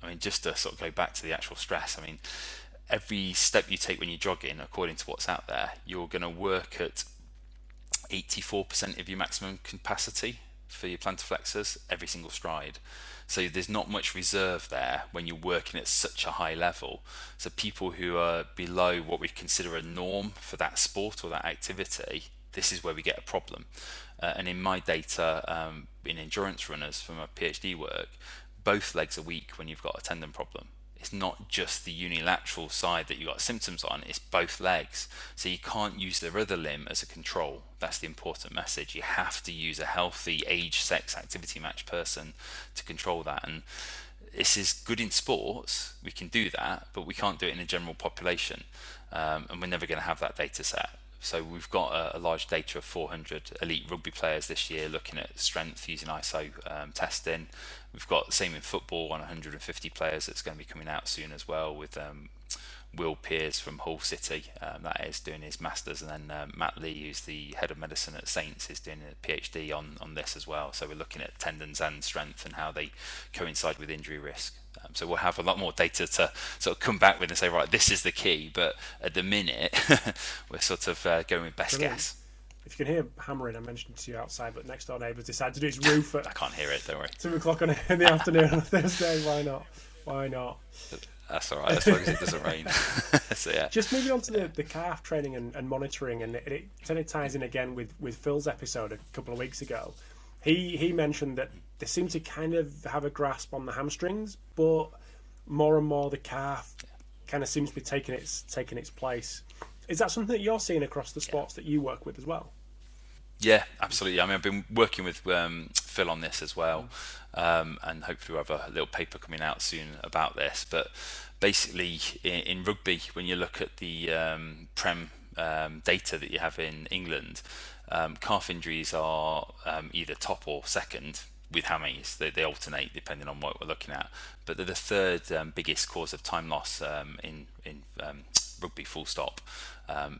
I mean, just to sort of go back to the actual stress, I mean, every step you take when you're jogging, according to what's out there, you're going to work at 84% of your maximum capacity for your plantar flexors every single stride. So there's not much reserve there when you're working at such a high level. So people who are below what we consider a norm for that sport or that activity, this is where we get a problem. And in my data, in endurance runners from my PhD work, both legs are weak when you've got a tendon problem. It's not just the unilateral side that you've got symptoms on, it's both legs. So you can't use their other limb as a control. That's the important message. You have to use a healthy age, sex, activity match person to control that. And this is good in sports, we can do that, but we can't do it in a general population. And we're never going to have that data set. So we've got a large data of 400 elite rugby players this year looking at strength using ISO testing. We've got the same in football on 150 players that's going to be coming out soon as well, with Will Pearce from Hull City, that is doing his masters, and then Matt Lee, who's the head of medicine at Saints, is doing a PhD on this as well. So we're looking at tendons and strength and how they coincide with injury risk. So we'll have a lot more data to sort of come back with and say, right, this is the key. But at the minute, we're sort of going with best guess. If you can hear hammering, I mentioned to you outside, but next door neighbours decided to do his roof at I can't hear it, don't worry. 2 o'clock in the afternoon on a Thursday. Why not? That's all right, as long as it doesn't rain. So yeah. Just moving on to the calf training and monitoring, and it kind of ties in again with Phil's episode a couple of weeks ago. He mentioned that they seem to kind of have a grasp on the hamstrings, but more and more the calf kind of seems to be taking its place. Is that something that you're seeing across the sports that you work with as well? Yeah, absolutely. I mean, I've been working with Phil on this as well, and hopefully we'll have a little paper coming out soon about this. But basically, in rugby, when you look at the Prem data that you have in England, calf injuries are either top or second with hammies. They alternate depending on what we're looking at. But they're the third biggest cause of time loss in rugby, full stop.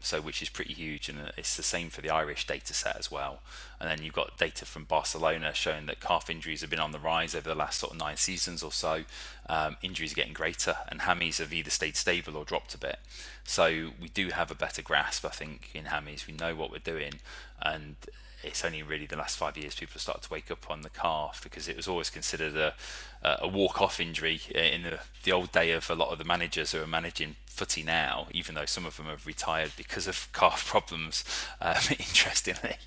so which is pretty huge, and it's the same for the Irish data set as well. And then you've got data from Barcelona showing that calf injuries have been on the rise over the last sort of 9 seasons or so. Injuries are getting greater, and hammies have either stayed stable or dropped a bit. So we do have a better grasp, I think, in hammies. We know what we're doing, and it's only really the last 5 years people have started to wake up on the calf, because it was always considered a walk-off injury in the old day of a lot of the managers who are managing footy now, even though some of them have retired because of calf problems, interestingly.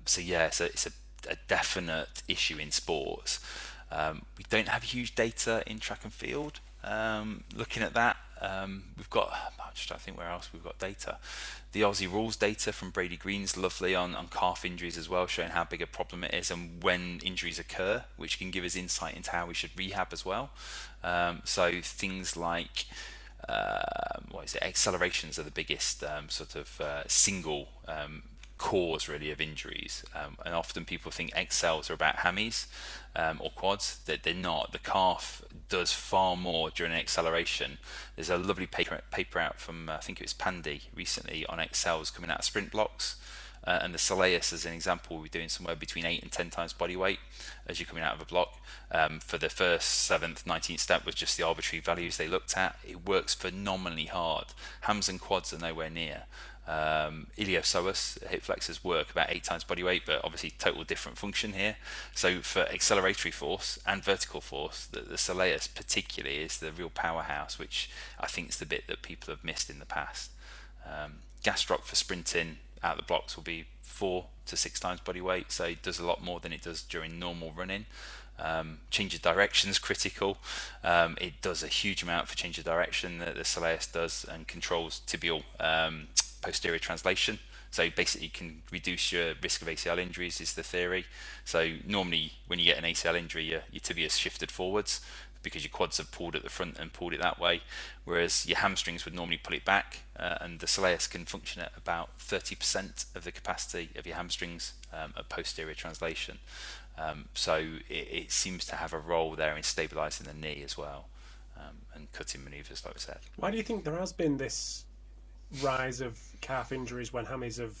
So it's a definite issue in sports. We don't have huge data in track and field. Looking at that, we've got, I'm just trying to think where else we've got data. The Aussie Rules data from Brady Green's lovely on calf injuries as well, showing how big a problem it is and when injuries occur, which can give us insight into how we should rehab as well. So things like accelerations are the biggest single cause really of injuries, and often people think XLs are about hammies or quads. That they're not. The calf does far more during an acceleration. There's a lovely paper out from I think it was Pandy recently on XLs coming out of sprint blocks, and the soleus as an example, we're doing somewhere between 8 and 10 times body weight as you're coming out of a block. For the first, 7th, 19th step was just the arbitrary values they looked at. It works phenomenally hard. Hams and quads are nowhere near. Iliopsoas hip flexors work about 8 times body weight, but obviously total different function here. So for acceleratory force and vertical force, the soleus particularly is the real powerhouse, which I think is the bit that people have missed in the past. Gastroc for sprinting out the blocks will be 4 to 6 times body weight, so it does a lot more than it does during normal running. Change of direction is critical. It does a huge amount for change of direction that the soleus does, and controls tibial posterior translation. So basically you can reduce your risk of ACL injuries is the theory. So normally when you get an ACL injury, your tibia is shifted forwards because your quads have pulled at the front and pulled it that way, whereas your hamstrings would normally pull it back, and the soleus can function at about 30% of the capacity of your hamstrings at posterior translation. So it seems to have a role there in stabilising the knee as well, and cutting manoeuvres, like we said. Why do you think there has been this rise of calf injuries when hammies have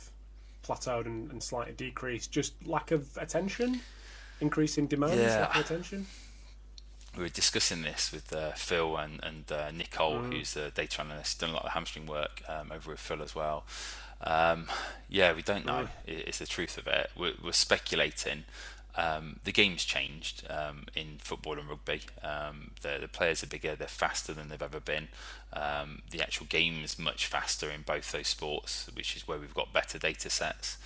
plateaued and slightly decreased? Just lack of attention? Increasing demands, lack of attention? We were discussing this with Phil and Nicole, who's the data analyst, done a lot of hamstring work over with Phil as well. We don't know, is the truth of it. We're speculating. The game's changed in football and rugby. The players are bigger, they're faster than they've ever been. The actual game is much faster in both those sports, which is where we've got better data sets.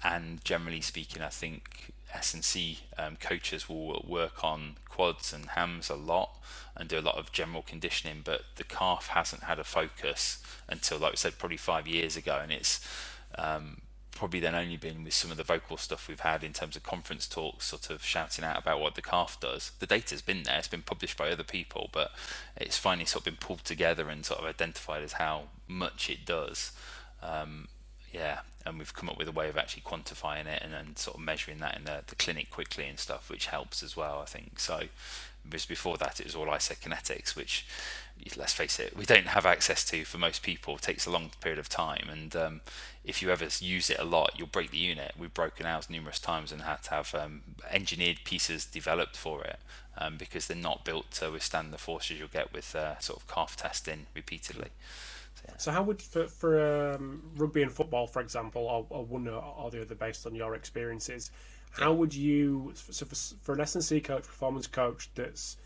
And generally speaking, I think S&C coaches will work on quads and hams a lot and do a lot of general conditioning, but the calf hasn't had a focus until, like we said, probably 5 years ago, and it's probably then only been with some of the vocal stuff we've had in terms of conference talks, sort of shouting out about what the calf does. The data's been there, it's been published by other people, but it's finally sort of been pulled together and sort of identified as how much it does. And we've come up with a way of actually quantifying it and sort of measuring that in the clinic quickly and stuff, which helps as well, I think. So because before that it was all isokinetics, which, let's face it, we don't have access to for most people. It takes a long period of time, and if you ever use it a lot, you'll break the unit. We've broken ours numerous times and had to have engineered pieces developed for it, because they're not built to withstand the forces you'll get with sort of calf testing repeatedly. So how would, for rugby and football, for example, or one or the other based on your experiences, how would you, so for an S&C coach, performance coach that's,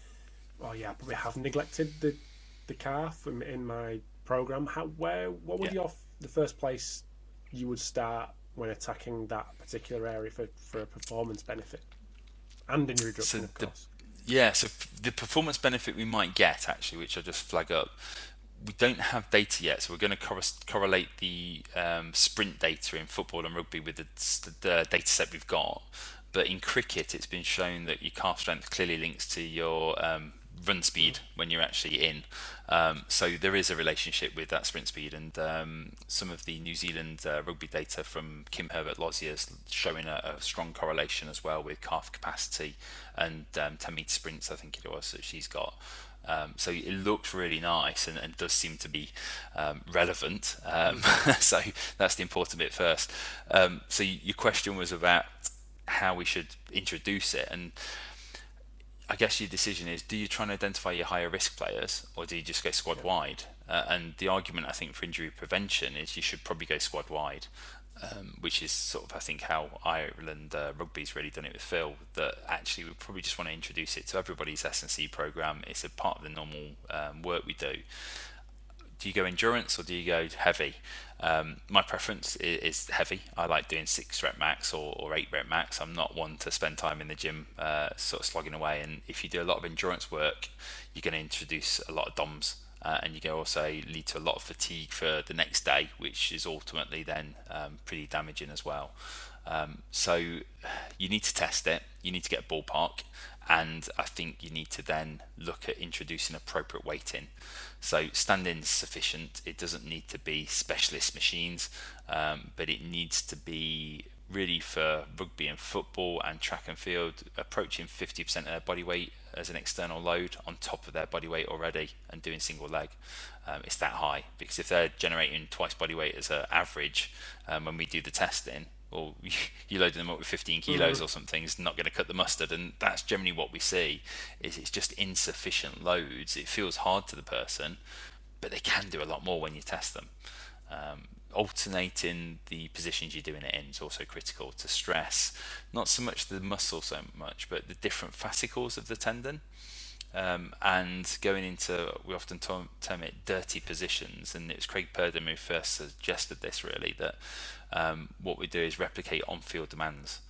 probably have neglected the calf in my program, what would the first place you would start when attacking that particular area for a performance benefit and injury reduction, of course? So the performance benefit we might get, actually, which I'll just flag up, we don't have data yet, so we're going to correlate the sprint data in football and rugby with the data set we've got. But in cricket, it's been shown that your calf strength clearly links to your run speed when you're actually in. So there is a relationship with that sprint speed, and some of the New Zealand rugby data from Kim Herbert-Lozier is showing a strong correlation as well with calf capacity and 10 metre sprints, I think it was, that she's got. So it looks really nice and does seem to be relevant. So that's the important bit first. So your question was about how we should introduce it, and I guess your decision is: do you try and identify your higher risk players, or do you just go squad wide? And the argument I think for injury prevention is you should probably go squad wide, which is sort of I think how Ireland rugby's really done it with Phil. That actually we probably just want to introduce it to everybody's S&C program. It's a part of the normal work we do. Do you go endurance or do you go heavy? My preference is heavy. I like doing 6 rep max or 8 rep max. I'm not one to spend time in the gym sort of slogging away. And if you do a lot of endurance work, you're going to introduce a lot of DOMs. And you can also lead to a lot of fatigue for the next day, which is ultimately then pretty damaging as well. So you need to test it. You need to get a ballpark. And I think you need to then look at introducing appropriate weighting. So standing's sufficient. It doesn't need to be specialist machines, but it needs to be really for rugby and football and track and field, approaching 50% of their body weight as an external load on top of their body weight already and doing single leg. It's that high, because if they're generating twice body weight as an average, when we do the testing, well, you loading them up with 15 kilos or something is not going to cut the mustard, and that's generally what we see. Is it's just insufficient loads. It feels hard to the person, but they can do a lot more when you test them. Alternating the positions you're doing it in is also critical to stress, not so much the muscle so much, but the different fascicles of the tendon. And going into, we often term it dirty positions, and it was Craig Purdom who first suggested this really, that what we do is replicate on-field demands.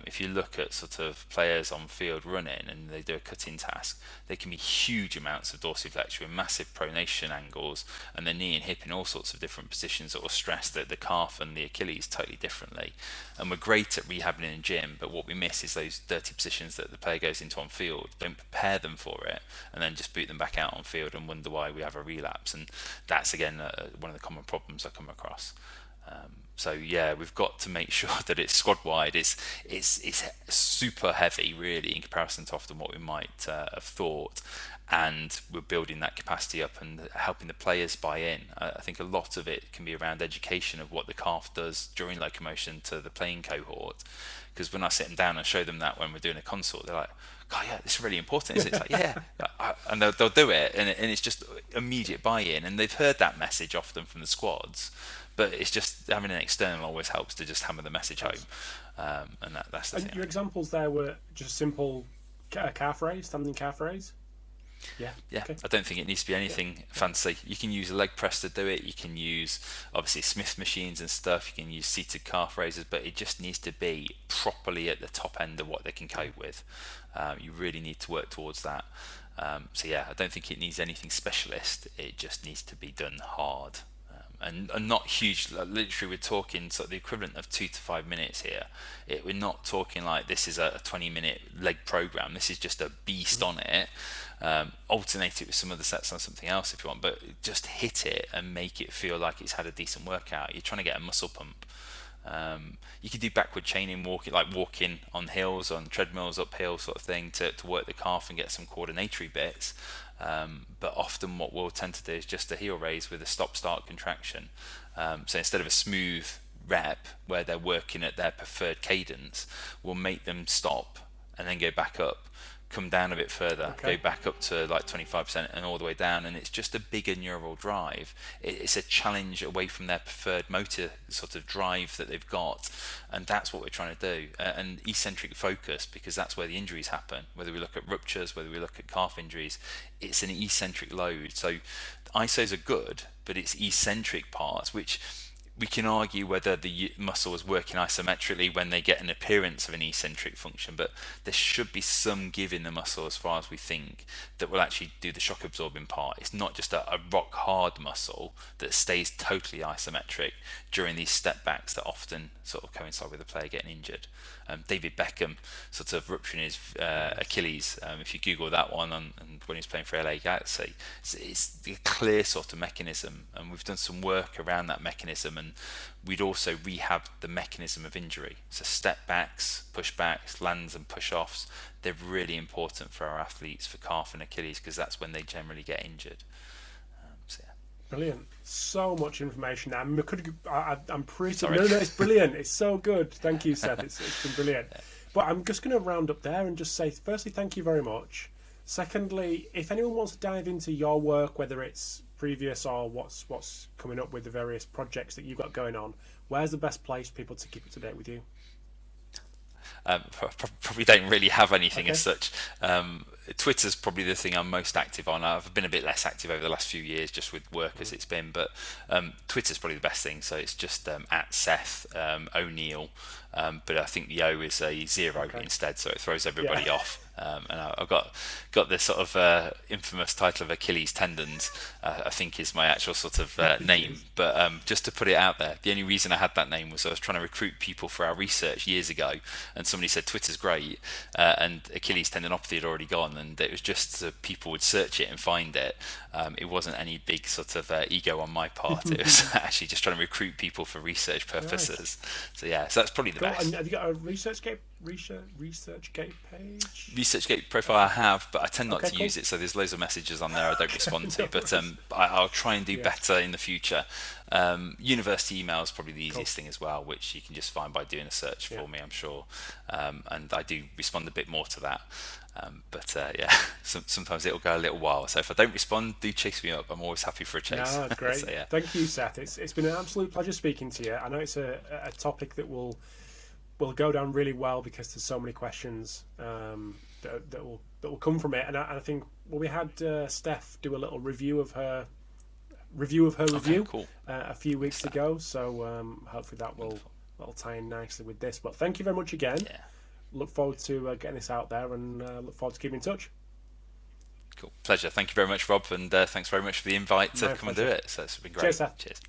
If you look at sort of players on field running and they do a cutting task, there can be huge amounts of dorsiflexion with massive pronation angles, and the knee and hip in all sorts of different positions that will stress the calf and the Achilles totally differently. And we're great at rehabbing in the gym, but what we miss is those dirty positions that the player goes into on field, don't prepare them for it, and then just boot them back out on field and wonder why we have a relapse. And that's again one of the common problems I come across. So yeah, we've got to make sure that it's squad wide. It's super heavy, really, in comparison to often what we might have thought, and we're building that capacity up and helping the players buy in. I think a lot of it can be around education of what the calf does during locomotion to the playing cohort. Because when I sit them down and show them that when we're doing a consult, they're like, "God, yeah, this is really important." It's like, yeah, and they'll do it, and it's just immediate buy-in, and they've heard that message often from the squads. But it's just having an external always helps to just hammer the message home, and that's the thing. Your examples there were just simple calf raise, standing calf raise. Yeah. Okay. I don't think it needs to be anything fancy. You can use a leg press to do it. You can use obviously Smith machines and stuff. You can use seated calf raises, but it just needs to be properly at the top end of what they can cope with. You really need to work towards that. So yeah, I don't think it needs anything specialist. It just needs to be done hard. And not huge. Literally, we're talking sort of the equivalent of 2 to 5 minutes here. We're not talking like this is a 20-minute leg program. This is just a beast on it. Alternate it with some other sets on something else if you want, but just hit it and make it feel like it's had a decent workout. You're trying to get a muscle pump. You could do backward chaining, walking on hills, on treadmills, uphill sort of thing to work the calf and get some coordinatory bits. But often what we'll tend to do is just a heel raise with a stop-start contraction. So instead of a smooth rep where they're working at their preferred cadence, we'll make them stop and then go back up, come down a bit further, go back up to like 25% and all the way down, and it's just a bigger neural drive. It's a challenge away from their preferred motor sort of drive that they've got, and that's what we're trying to do. And eccentric focus, because that's where the injuries happen. Whether we look at ruptures, whether we look at calf injuries, it's an eccentric load. So isos are good, but it's eccentric parts which we can argue whether the muscle is working isometrically when they get an appearance of an eccentric function, but there should be some give in the muscle as far as we think that will actually do the shock absorbing part. It's not just a rock hard muscle that stays totally isometric during these step backs that often sort of coincide with the player getting injured. David Beckham sort of rupturing his Achilles, if you Google that one and when he was playing for LA Galaxy, it's a clear sort of mechanism, and we've done some work around that mechanism, and we'd also rehab the mechanism of injury. So step backs, push backs, lands and push offs, they're really important for our athletes for calf and Achilles, because that's when they generally get injured. So yeah. Brilliant. So much information. I'm pretty. Sorry. No, it's brilliant. It's so good. Thank you, Seth. It's been brilliant. But I'm just going to round up there and just say, firstly, thank you very much. Secondly, if anyone wants to dive into your work, whether it's previous or what's coming up with the various projects that you've got going on, where's the best place for people to keep up to date with you? Probably don't really have anything as such. Twitter's probably the thing I'm most active on. I've been a bit less active over the last few years just with work as it's been, but Twitter's probably the best thing. So it's just at Seth O'Neill, but I think the O is a 0 instead, so it throws everybody off. And I've got this sort of infamous title of Achilles tendons, I think is my actual sort of name. But just to put it out there, the only reason I had that name was I was trying to recruit people for our research years ago, and somebody said Twitter's great, and Achilles tendinopathy had already gone, and it was just so people would search it and find it. It wasn't any big sort of ego on my part. It was actually just trying to recruit people for research purposes. Nice. So yeah, so that's probably the best. And have you got a ResearchGate page? ResearchGate profile I have, but I tend not to use it, so there's loads of messages on there I don't respond to, but I'll try and do better in the future. University email is probably the easiest thing as well, which you can just find by doing a search for me, I'm sure, and I do respond a bit more to that. But sometimes it'll go a little while, so if I don't respond, do chase me up. I'm always happy for a chase. No, great. So, yeah. Thank you, Seth. It's been an absolute pleasure speaking to you. I know it's a topic that will go down really well because there's so many questions that will come from it, and I think we had Steph do a little review of her review a few weeks ago, so hopefully that'll tie in nicely with this. But thank you very much again. Look forward to getting this out there, and look forward to keeping in touch. Cool. Pleasure. Thank you very much, Rob, and thanks very much for the invite to come and do it. So it's been great. Cheers, Seth. Cheers.